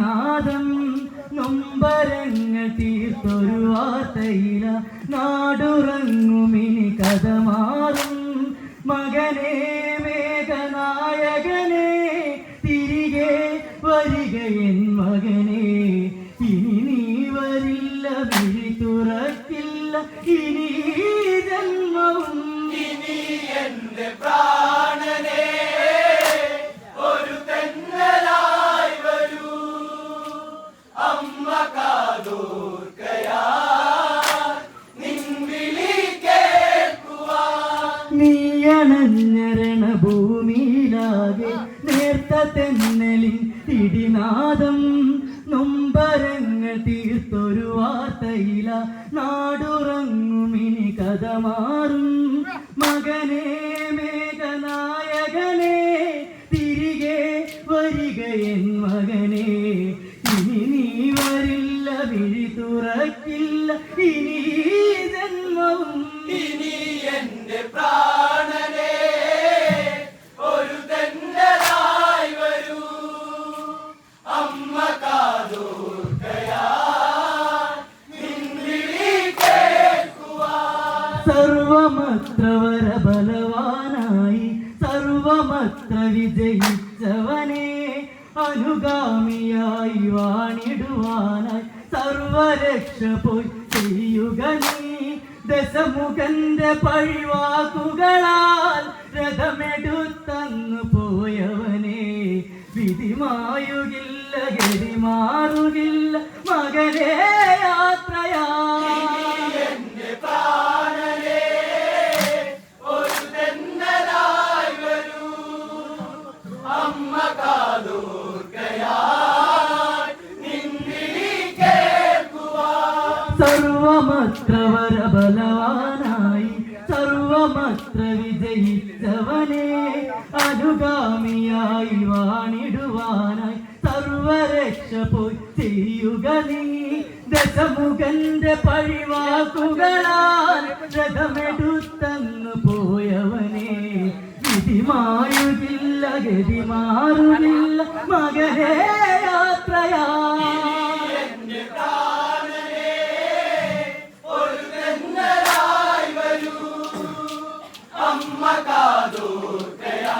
ഇടിനാദം നൊമ്പരങ്ങൾ തീർത്തൊരു വാർത്തയില നാടുറങ്ങുമിനി കഥ മാറും മകനേ മേഘനായകനേ തിരികെ വരിക എൻ മകനേ ഇനി നീ വരില്ല വിഴി തുറക്കില്ല ഇനി ജന്മവും ഇനി എന്റെ പ്രാണനേ ഒരു തെന്നലായി വരൂ അമ്മ കാതോർക്കയാ നിൻ വിളി കേൾക്കുവാൻ നീയണഞ്ഞരണ ഭൂമിയിലാകെ നേർത്ത തെന്നലിൻ ഇടിനാദം നൊമ്പരങ്ങൾ തീർത്തൊരു വാർത്തയില നാടുറങ്ങുമിനി കഥ മാറും മകനേ മേഘനായകനേ തിരികെ വരിക എൻ മകനേ ഇനി നീ വരില്ല വിഴി തുറക്കില്ല ഇനി ജന്മവും ഇനി എന്റെ പ്രാണനേ ഒരു തെന്നലായി വരൂ അമ്മ കാതോർക്കയാ നിൻ വിളി കേൾക്കുവാൻ സർവമത്ര വരബലവാനായി സർവമത്ര വിജയിച്ചവനെ അനുഗാമിയായി വാണിടുവാനായി സർവരക്ഷ പോയി ചെയ്യുക നീ ദശമുഖന്റെ പഴിവാക്കുകളാൽ രഥമെടുത്തന്നു പോയവനെ വിധിമായുകില്ല ഗതി മാറുകില്ല മകനേ യാത്രയാ എന്റെ പ്രാണനേ ഒരു തെന്നലായി വരൂ അമ്മ കാതോർക്കയായി നിൻ വിളി കേൾക്കുവാൻ സർവമത്ര വരബലവാനായി സർവമത്ര വിജയിച്ചവനെ അനുഗാമിയായി വാണിടുവാനായി സർവരക്ഷ പോയി ചെയ്യുക നീ ദശമുഖന്റെ പഴിവാക്കുകളാൽ രഥമെടുത്തന്നു പോയവനെ വിധിമായുകില്ല ഗതി മാറുകില്ല മകനേ യാത്രയാ എന്റെ പ്രാണനേ ഒരു തെന്നലായി വരൂ അമ്മ കാതോർക്കയാ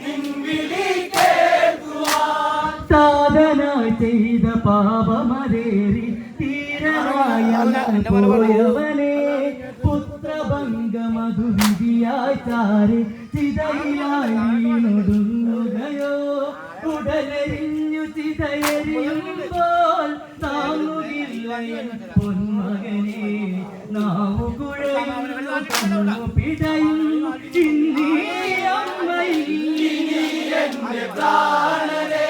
നിൻ വിളി കേൾക്കുവാൻ സാധനായി ചെയ്ത പാപമതേറി തീരനായ പോയവനെ പുത്രഭംഗമധു വിധിയായി ചാരി ചിതയിലായി വീണൊടുങ്ങുകയോ ഉടലെരിഞ്ഞു ചിതയെരിയുമ്പോൾ താങ്ങുകില്ല എൻ പൊന്മകനെ നാവു കുഴയുന്നു കണ്ണു പിടയുന്നു ഇന്നീ അമ്മയിൽ എന്റെ പ്രാണനേ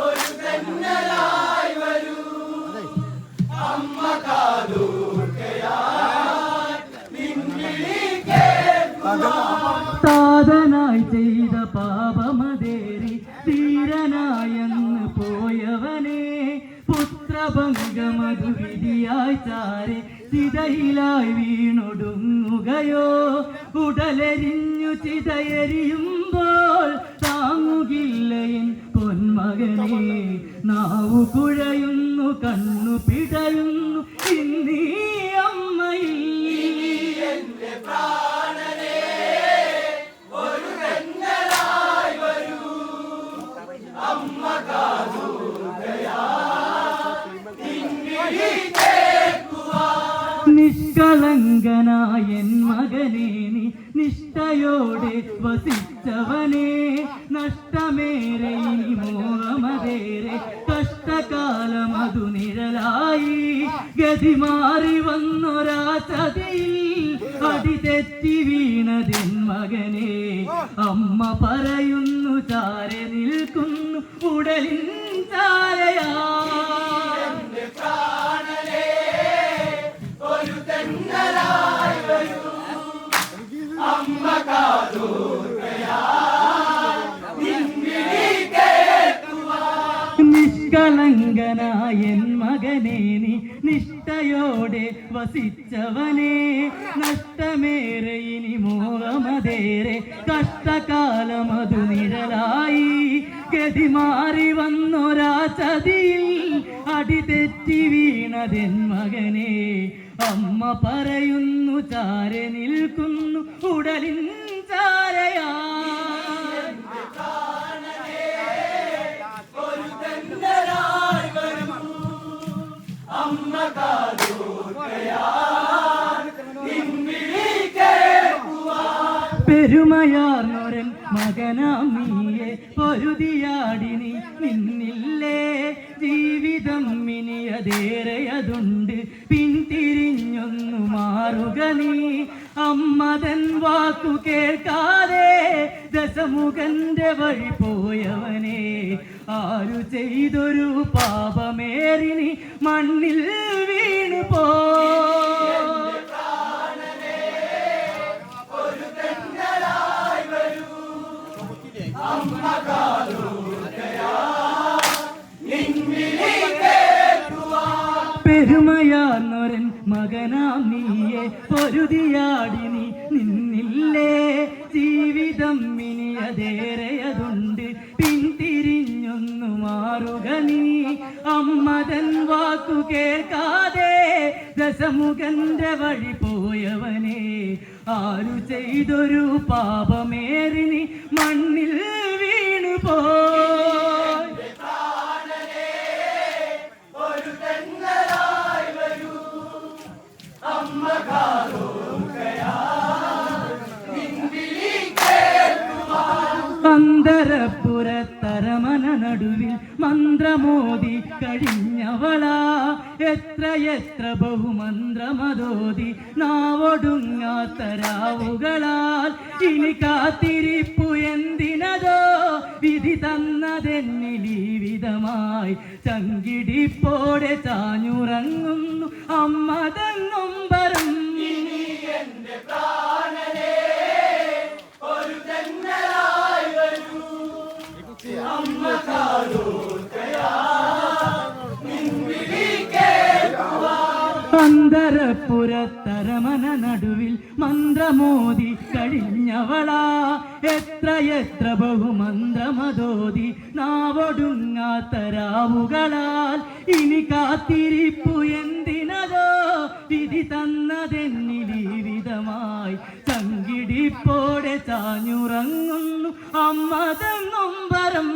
ഒരു തെന്നലായി വരൂ അമ്മ കാതോർക്കയായി നിൻ വിളി കേൾക്കുവാൻ സാധനായി ചെയ്ത പാപമതേറി ധീരനായെന്ന് പോയവനെ പുത്രഭംഗമധു വിധിയായി ചാരി ചിതയിലായി വീണൊടുങ്ങുകയോ ഉടലെരിഞ്ഞു ചിതയെരിയുമ്പോൾ താങ്ങുകില്ല എൻ പൊന്മകനെ നാവു കുഴയുന്നു കണ്ണു പിടയുന്നു ഇന്നീ അമ്മയിൽ എന്റെ പ്രാണനേ ഒരു തെന്നലായി വരൂ അമ്മ കാതോർക്കയായി നിൻ വിളി കേൾക്കുവാൻ നിഷ്കളങ്കനായ മകനെ നീ നിഷ്ഠയോടെ വസിച്ചവനെ നഷ്ടമേറെ ഇനി മോഹമതേറെ കഷ്ടകാലം അതു നിഴലായി ഗതി മാറി വന്നൊരാ ചതിയിൽ അടിതെറ്റി വീണതിൻ മകനെ അമ്മ പറയുന്നു ചാരെ നിൽക്കുന്നു ഉടലിൻ ചാരയാ എന്റെ പ്രാണനേ ഒരു തെന്നലായി വരൂ അമ്മ കാതോർക്കയായി നിൻ വിളി കേൾക്കുവാൻ നിഷ്കളങ്കനായ മകനെ നീ നിഷ്ഠയോടെ വസിച്ചവനെ നഷ്ടമേറെ ഇനി മോഹമതേറെ കഷ്ടകാലമതു നിഴലായി ഗതി മാറി വന്നൊരാ ചതിയിൽ അടിതെറ്റി വീണതെൻ മകനെ. അമ്മ പറയുന്നു ചാരെ നിൽക്കുന്നു ഉടലിൻ ചാരയാ. പെരുമയാർന്നൊരൻ മകനാം നീയെ പൊരുതിയാടി നീ നിന്നില്ലേ. ജീവിതം ഇനിയതേറെയതുണ്ട് പിന്തിരിഞ്ഞൊന്നു മാറുക നീ. അമ്മതൻ വാക്കു കേൾക്കാതെ ദശമുഖന്റെ വഴി പോയവനെ. ആരു ചെയ്തൊരു പാപമേറിനി മണ്ണിൽ വീണു പോ. പെരുമയാർന്നൊരൻ മകനാം നീയെ പൊരുതിയാടി നീ നിന്നില്ലേ. ജീവിതം ഇനിയതേറെയതുണ്ട് പിന്തിരിഞ്ഞൊന്നു മാറുക നീ. അമ്മതൻ വാക്കു കേൾക്കാതെ ദശമുഖന്റെ വഴി പോയവനെ. ആരു ചെയ്തൊരു പാപമേറിനി മണ്ണിൽ വീണു പോയി. അന്തരപ്പുറത്തരമന നടുവിൽ മന്ത്രമോദി കഴിഞ്ഞവളാ. എത്ര ബഹുമന്ത്രമതോതി നാവൊടുങ്ങാത്ത രാവുകളാൽ. ഇനി കാത്തിരിപ്പു എന്തിനതോ വിധി തന്നതെന്നിലീ വിധമായി. ചങ്കിടിപ്പോടെ ചാഞ്ഞുറങ്ങുന്നു അമ്മതൻ നൊമ്പരം. അന്തരപ്പുറത്തരമന നടുവിൽ മന്ത്രമോദി കഴിഞ്ഞവളാ. എത്ര ബഹുമന്ത്രമതോതി നാവൊടുങ്ങാത്ത രാവുകളാൽ. ഇനി കാത്തിരിപ്പു എന്തിനതോ വിധി തന്നതെന്നിലീ വിധമായി. ചങ്കിടിപ്പോടെ ചാഞ്ഞുറങ്ങുന്നു അമ്മതൻ നൊമ്പരം.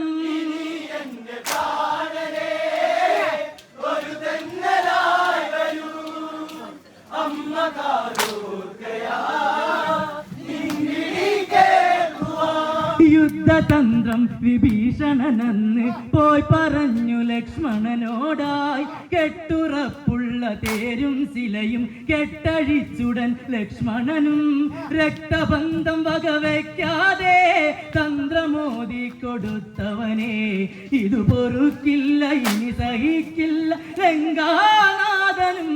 യുദ്ധതന്ത്രം വിഭീഷണനെന്ന് പോയി പറഞ്ഞു ലക്ഷ്മണനോടായി. കെട്ടുറപ്പുള്ള തേരും ശിലയും കെട്ടഴിച്ചുടൻ ലക്ഷ്മണനും. രക്തബന്ധം വകവയ്ക്കാതെ തന്ത്രമോദി കൊടുത്തവനെ. ഇതു പൊറുക്കില്ല ഇനി സഹിക്കില്ല ലങ്കാനാഥനും.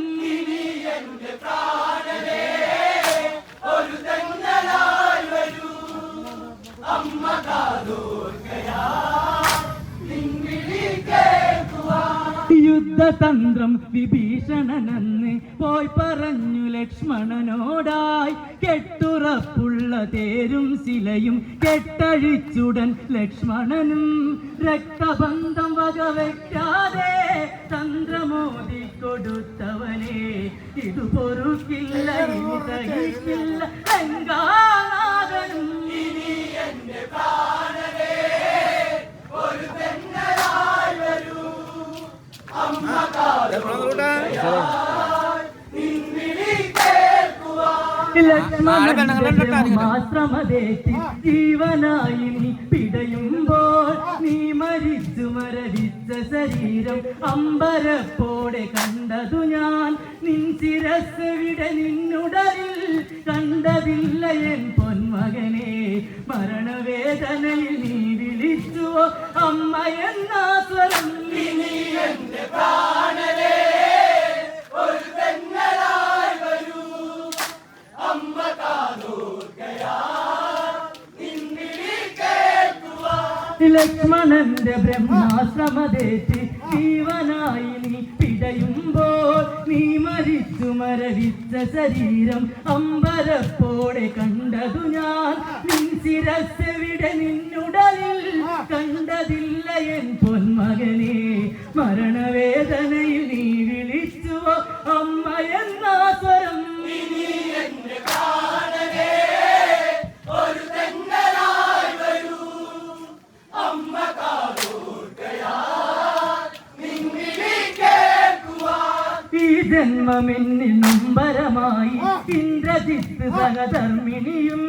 യുദ്ധതന്ത്രം വിഭീഷണനെന്ന് പോയി പറഞ്ഞു ലക്ഷ്മണനോടായി. കെട്ടുറപ്പുള്ള തേരും ശിലയും കെട്ടഴിച്ചുടൻ ലക്ഷ്മണനും. രക്തബന്ധം വകവയ്ക്കാതെ തന്ത്രമോദി കൊടുത്തവനെ. ഇതു പൊറുക്കില്ല ഇനി സഹിക്കില്ല ലങ്കാനാഥനും. ലക്ഷ്മണശ്രമതേറ്റി ജീവനായി നീ പിടയുമ്പോൾ. നീ മരിച്ചു മരവിച്ച ശരീരം അമ്പരപ്പോടെ കണ്ടതു ഞാൻ. നിൻ ശിരസ് വിട നിന്നുടലിൽ കണ്ടതില്ല എൻ പൊന്മകനെ. മരണവേദനയിൽ നീ വിളിച്ചുവോ അമ്മ എന്നാ സ്വരം. ലക്ഷ്മണന്റെ ബ്രഹ്മാശ്രമതേറ്റി ജീവനായി നീ പിടയുമ്പോൾ നീ മരിച്ചു മരവിച്ച ശരീരം അമ്പരപ്പോടെ കണ്ടതു ഞാൻ നിൻ ശിരസ്സെവിടെ നിന്നുടലിൽ കണ്ടതില്ല എൻ പൊന്മകനെ മരണവേദനയിൽ നീ വിളിച്ചുവോ അമ്മ എന്നാ സ്വരം ഈ ജന്മമെന്നിൽ നൊമ്പരമായി ഇന്ദ്രജിത്ത് സഹധർമ്മിണിയും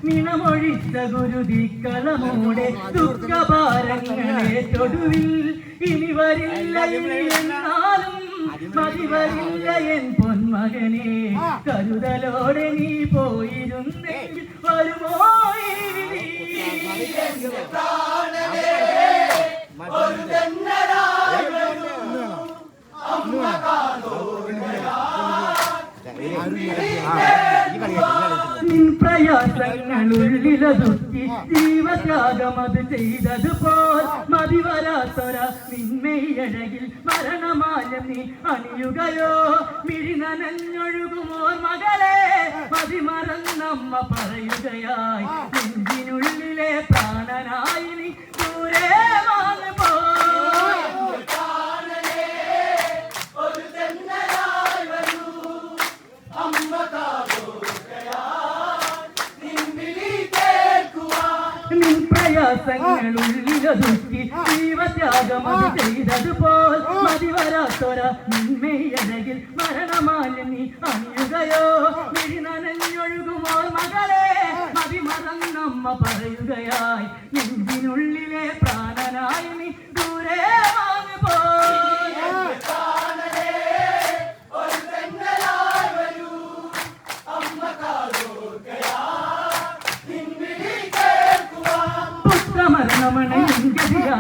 നിണമൊഴിച്ച ഗുരുതിക്കളമോടെ ദുഃഖഭാരങ്ങളെ തൊടുവിൽ ഇനി വരില്ല ഇനി എന്നാലും മതി വരില്ല എൻ പൊന്മകനെ കരുതലോടെ നീ പോയിരുന്നെങ്കിൽ വരുമോ ഈ വിധി? നിൻ പ്രയാസങ്ങളുള്ളിലൊതുക്കി ജീവത്യാഗം അത് ചെയ്തതുപോൽ മതിവരാത്തൊര നിന്മയഴകിൽ മരണമാലം നീ അണിയുകയോ മിഴി നനഞ്ഞൊഴുകുമോർ മകളെ മതിമറന്നമ്മ പറയുകയായി നെഞ്ചിനുള്ളിലെ പ്രാണനായി നീ ദൂരെ വാങ്ങു പോ പ്രയാസങ്ങളുള്ളിലൊതുക്കി ജീവത്യാഗം അത് ചെയ്തതുപോൽ മതിവരാത്തൊര നിന്മയഴകിൽ മരണമാലിനി നീ അണിയുകയോ മിഴി നനഞ്ഞൊഴുകുമോ മകളെ മതിമറന്നമ്മ പറയുകയായി നെഞ്ചിനുള്ളിലെ പ്രാണനായി നീ ദൂരെ വാങ്ങു പോ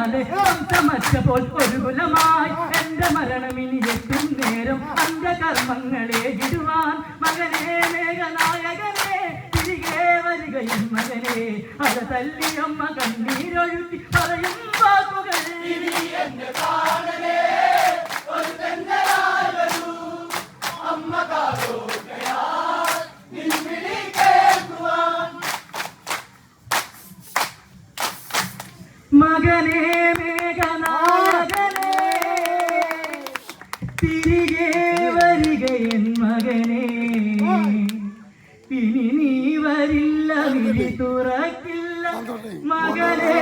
മരണമണയുമ്പോൾ ഒരു കുലമായി എന്റെ മരണമിനി എത്തും നേരം അംഗകർമ്മങ്ങളെ ഇടുവാൻ മകനെ മേഘനായകനെ തിരികെ വരികയും മകനെ അത് തല്ലിയമ്മ കണ്ണീരൊഴുക്കി പറയും വാക്കുകൾ മകനെ മേഘനായകനെ തിരികെ വരികയൻ മകനെ ഇനി നീ വരില്ല വിളി തുറക്കില്ല മകനെ